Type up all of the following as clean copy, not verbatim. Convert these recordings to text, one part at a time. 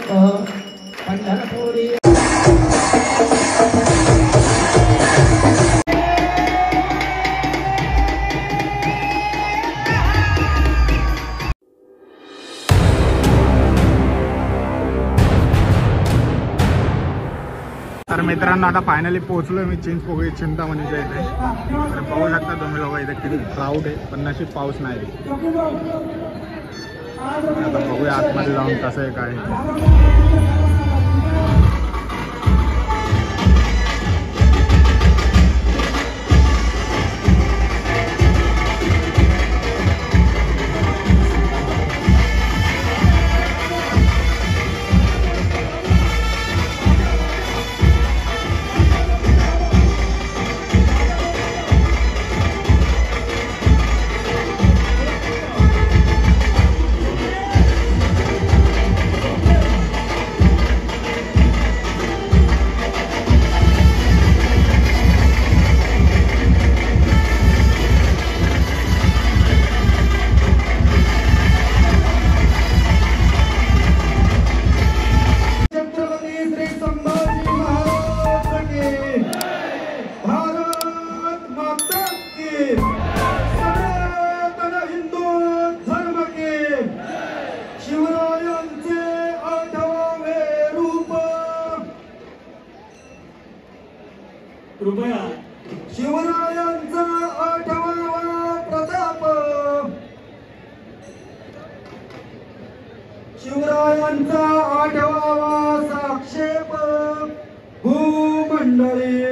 पंढरपुरी तर मित्रांनो आता फायनली पोहोचलोय मी चिंचपोकळी चिंतामणीच्या इथे. तर पाहू शकता तुम्ही लोक इथे किती क्राऊड आहे, पण नशीब पाऊस नाही. आता बघूया आतमध्ये जाऊन कसं आहे काय. कृपया शिवरायांचा आठवावा प्रताप, शिवरायांचा आठवावा साक्षेप भूमंडळी,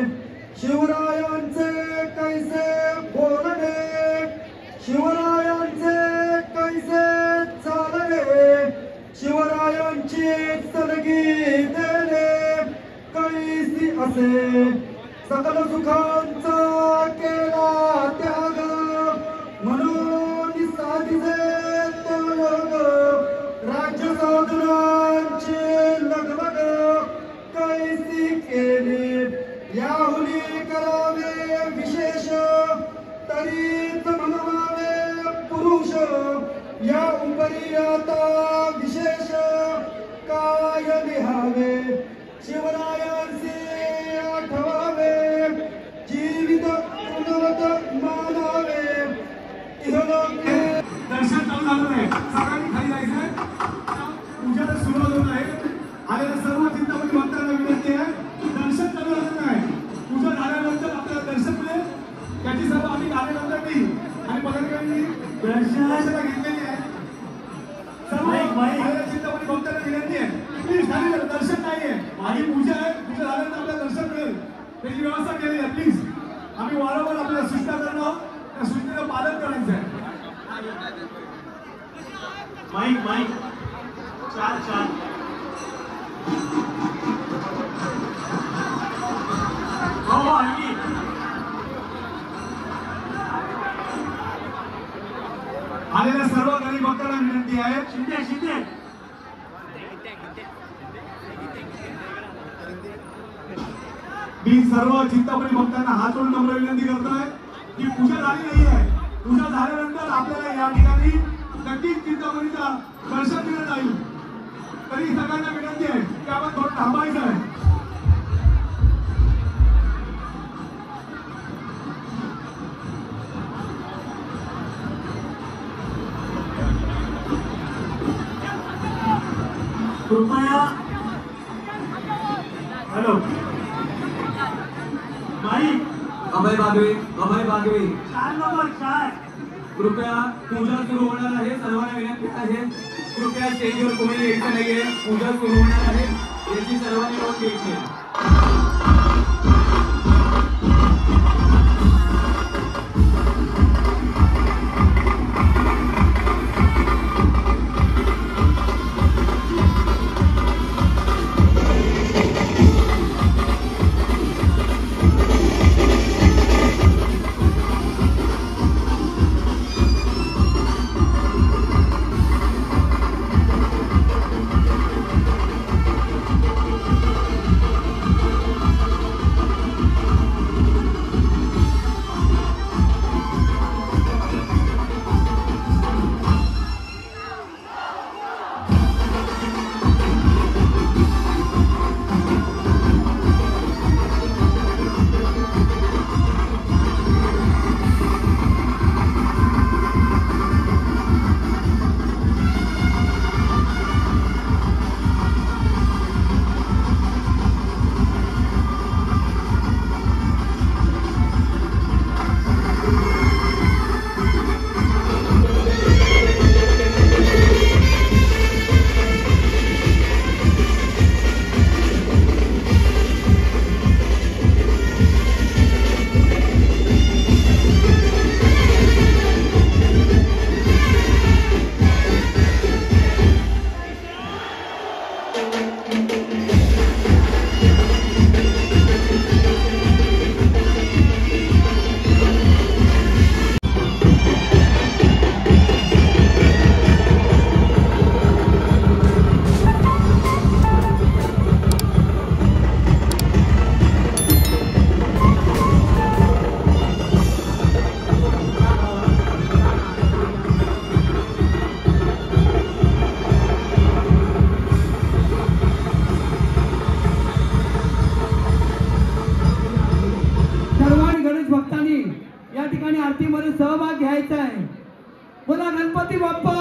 शिवरायांचे कैसे बोलणे, शिवरायांचे कैसे चालणे, शिवरायांची सलगी देणे कैसी असे, सकल सुखांचा केला त्याग, म्हणून साधिसे तो योग, राज्य साधनांची लगबग कैसी केली, याहुनी करावे विशेष, तरीच म्हणवावे पुरुष, या उपरी आता विशेष काय लिहावे, शिवरायांचे आठवावे, जीवित पुनवत मानावे, इहलोके. दर्शन चालू झालं आहे, सगळ्यांनी खाली जायचंय. पूजाला सुरुवात होत आहे. आलेल्या सर्व चिंतामणी भक्तांना विनंती आहे, दर्शन चालू झालं आहे. पूजा झाल्यानंतर आपल्याला दर्शन मिळेल, त्याची सर्व आम्ही आल्यानंतर मी आणि पदाधिकाऱ्यांनी दर्शनाला घेतलेली आहे. सर्व आलेल्या चिंतामणी भक्तांना विनंती आहे, प्लीज खाली दर्शन नाहीये, माझी पूजा आहे, पूजा झाल्यानंतर आपल्याला दर्शन मिळेल, त्याची व्यवस्था केली आहे. प्लीज आम्ही वारंवार आपल्याला सूचना करणार, त्या सूचनेचं पालन करायचं आहे. माईक माईक चाल चाल हो आणखी आलेल्या सर्व गरीब भक्तांना विनंती आहे, शिंदे शिंदे मी सर्व चिंतामणी भक्तांना हात जोडून नम्र विनंती करतोय की पूजा झाली नाही आहे. पूजा झाल्यानंतर आपल्याला या ठिकाणी नक्कीच चिंतामणीचा दर्शन दिलं जाईल. तरी सगळ्यांना विनंती आहे की आपण थोडं थांबायचं आहे. कृपया हॅलो माईक अभय बागवे 4 नंबर 4. कृपया पूजा सुरू होणार आहे, सर्वांना विनंती आहे कृपया स्टेजवर कोणी यायचं नाहीये. पूजा सुरू होणार आहे याची सर्वांनी नोंद घ्यायची आहे. बोला गणपती बाप्पा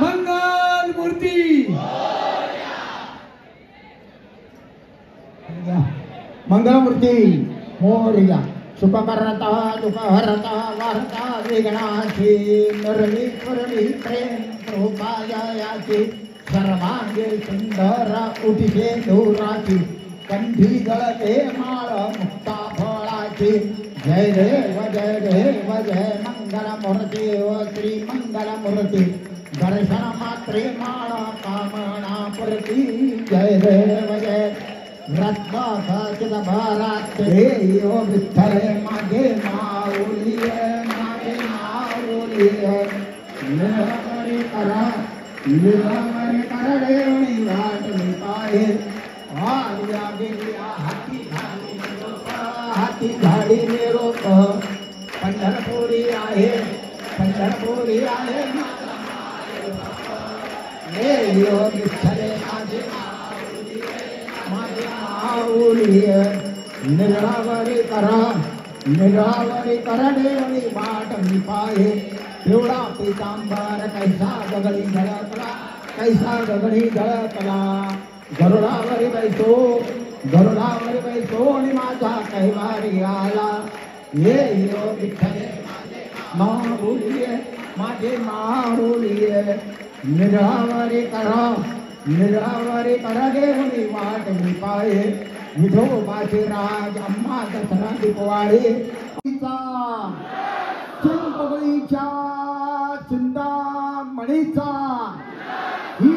मंगल मूर्ती मंगलमूर्ती मोरया सुख करता दुःख हरता वारता विघ्नाची नरवीश्वरवी प्रेम कृपायाची सर्वांगे सुंदर उठिते दूराची कंठी जळते माळ मुक्ता फळाची जय देव जय मंगल मूर्ती व श्री मंगल मूर्ती दर्शन मात्रे माळ कामना प्रती जय देव जय रत्नाचित भारात देव विठ्ठल मागे माऊली निरामरी करा देवणी वाट पाहे हाती झाडी निरोप पंढरपुरी आहे विठ्ठल माझे माऊली निरावरी करा देवणी वाट मी पाहे पिवळा पितांबर कैसा गगडी झळकला गरुडावरी बैसो आणि माझा कैवारी आला ये यो विठ्ठल माझे माऊली निरावरी करा देवणी वाट मी पाहे विठोबाचे राज अम्मा दसरा दीपवाळी चिंपगळीच्या चिंतामणीचा ही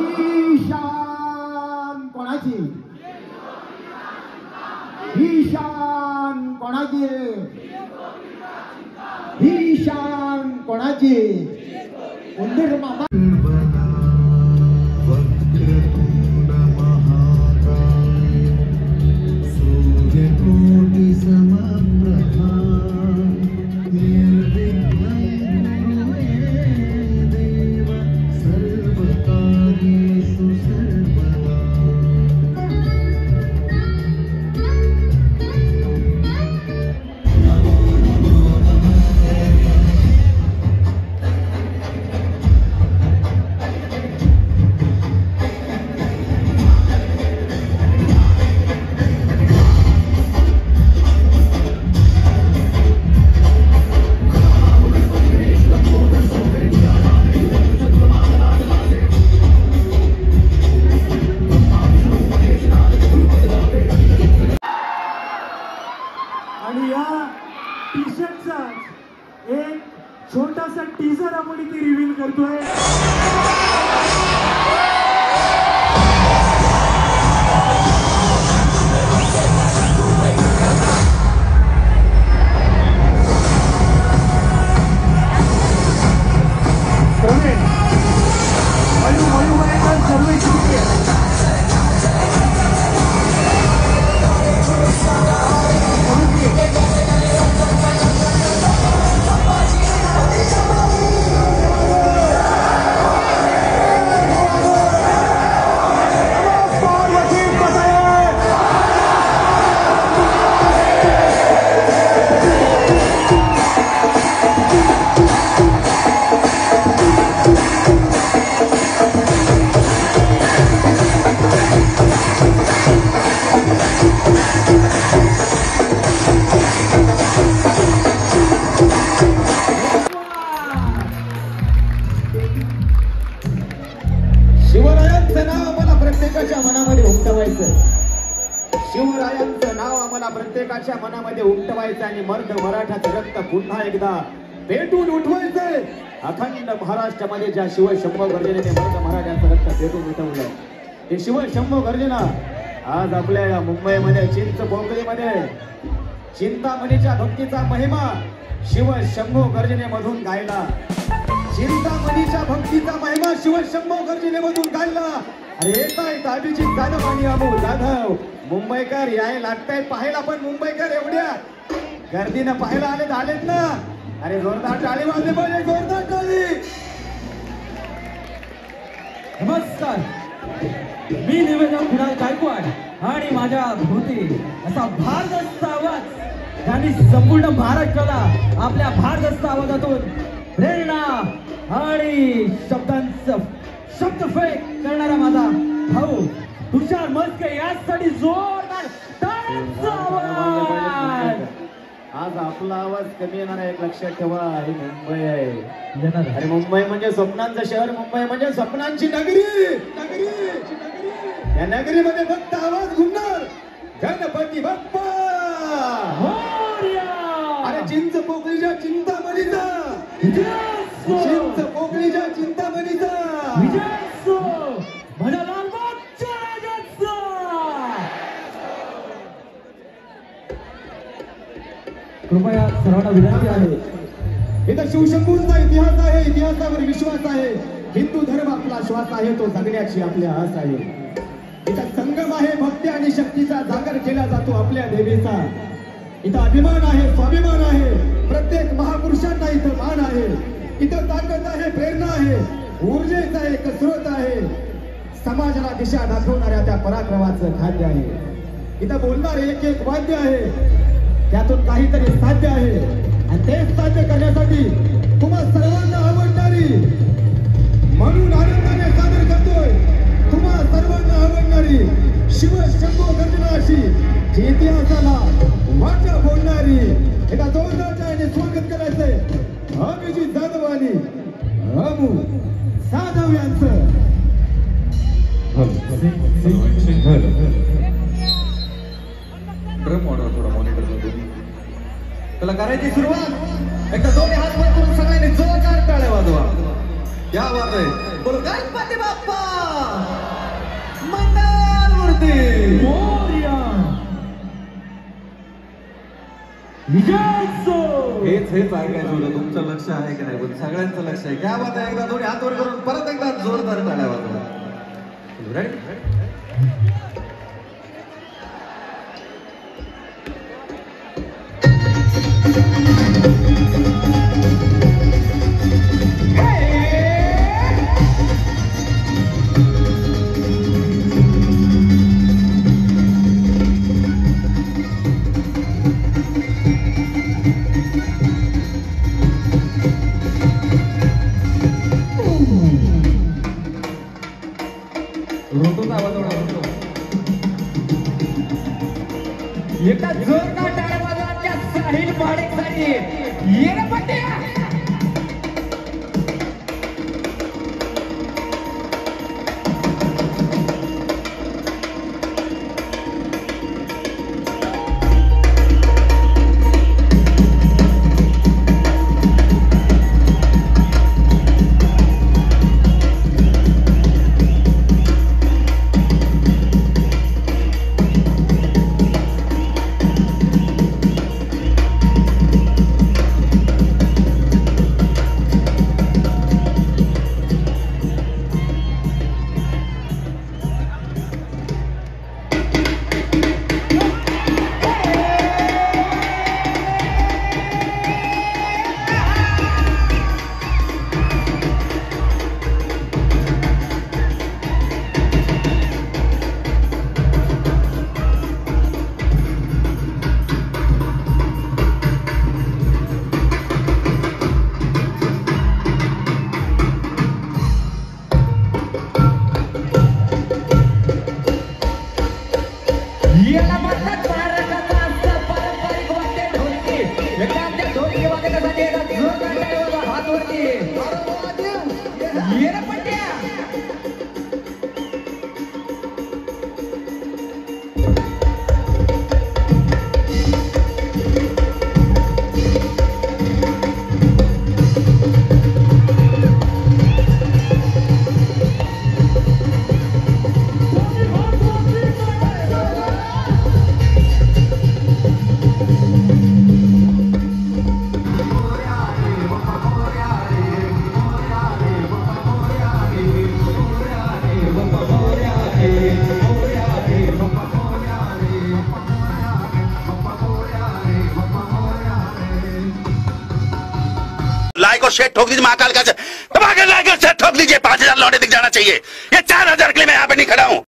शान कोणाची ही शान कोणाची उंदीर मामा आणि या टी शर्टचा एक छोटासा टीजर आपण इथे रिव्हील करतोय. शिवरायांचं नाव आम्हाला प्रत्येकाच्या मनामध्ये उमटवायचं. शिवरायांचं नाव आम्हाला प्रत्येकाच्या मनामध्ये उमटवायचं आणि मर्द मराठाचं रक्त पुन्हा एकदा पेटून उठवायचंय. अखंड महाराष्ट्रामध्ये ज्या शिवशंभो गर्जनेने मर्द मराठ्याचं रक्त पेटून उठवलं ते शिवशंभो गर्जना आज आपल्या या मुंबईमध्ये चिंचपोकळीमध्ये चिंतामणीच्या भक्तीचा महिमा शिवशंभो गर्जनेमधून गायला. चिंतामणीच्या भक्तीचा महिमा शिवशंभो गर्जनेमधून गायला. अरे येतायत अभिजित जाधव आणि अमोल जाधव मुंबईकर याय लागतायत पाहायला. पण मुंबईकर एवढ्या गर्दीनं पाहायला आलेत ना. अरे जोरदार टाळी वाजली पाहिजे, जोरदार टाळी. नमस्कार, मी निवेदन कुणाल गायकवाड आणि माझ्या भोवती असा भारदस्त आवाज ज्यांनी संपूर्ण महाराष्ट्राला आपल्या भारदस्त आवाजातून प्रेरणा आणि शब्दांचं शब्दफेक करणारा माझा भाऊ तुषार मस्के यासाठी जोरदार टाळ्यांचा आवाज. आज आपला आवाज कमी येणार आहे, लक्षात ठेवा. ही मुंबई आहे आणि मुंबई म्हणजे स्वप्नांचं शहर, मुंबई म्हणजे स्वप्नांची नगरी. या नगरीमध्ये फक्त आवाज घुमणार गणपती बाप्पा. अरे चिंच पोकळीच्या चिंतामणीचा, चिंच पोकळीच्या चिंतामणीचा माझ्या लालबागच्या राजाचा. कृपया सर्वांना विनंती आहे, इथं शिवशंभूंचा इतिहास आहे, इतिहासावर विश्वास आहे. हिंदू धर्म आपला श्वास आहे, तो जगण्याची आपली आस आहे. इथं संगम आहे, भक्ती आणि शक्तीचा जागर केला जातो आपल्या देवीचा. इथं अभिमान आहे, स्वाभिमान आहे, प्रत्येक महापुरुषांना इथं मान आहे. इथं ताकद आहे, प्रेरणा आहे, ऊर्जेचा एक स्रोत आहे. समाजाला दिशा दाखवणाऱ्या त्या पराक्रमाचं खाद्य आहे. इथं बोलणारे एक एक वाद्य आहे, त्यातून काहीतरी साध्य आहे आणि ते साध्य करण्यासाठी तुम्हा सर्वांना आवडणारी, म्हणून आनंदाने सादर करतोय तुम्हा सर्वांना आवडणारी शिव शंभो गर्जना अशी जी इतिहासाला वाचा फोडणारी. एका जोरदारच्या याने स्वागत करायचंय अभिजित जाधव आणि अमू जाधव यांचं. ड्रम ऑर्डर थोडा मॉनिटर मध्ये त्याला करायची सुरुवात. एकदा दोन्ही हात वर करून सगळ्यांनी जोरदार टाळ्या वाजवा. क्या बात आहे. बोलो गणपती बाप्पा मंगलमूर्ती मोरया. हेच ऐकायचं होतं. तुमचं लक्ष आहे की नाही, पण सगळ्यांचं लक्ष आहे. क्या बात आहे. एकदा दोन्ही हात वर करून परत एकदा जोरदार टाळ्या वाजवा. राईट. एका जोरदार टाळ्या वाजवण्याच्या साहिल पाडेसाठी ये रे पट्ट्या. लाइक और शेयर ठोक दीजिए महाकाल का दबाकर लाइक और शेयर ठोक दीजिए 5000 लौटे दिख जाना चाहिए। ये 4000 के लिए मैं यहाँ पे नहीं खड़ा हूँ।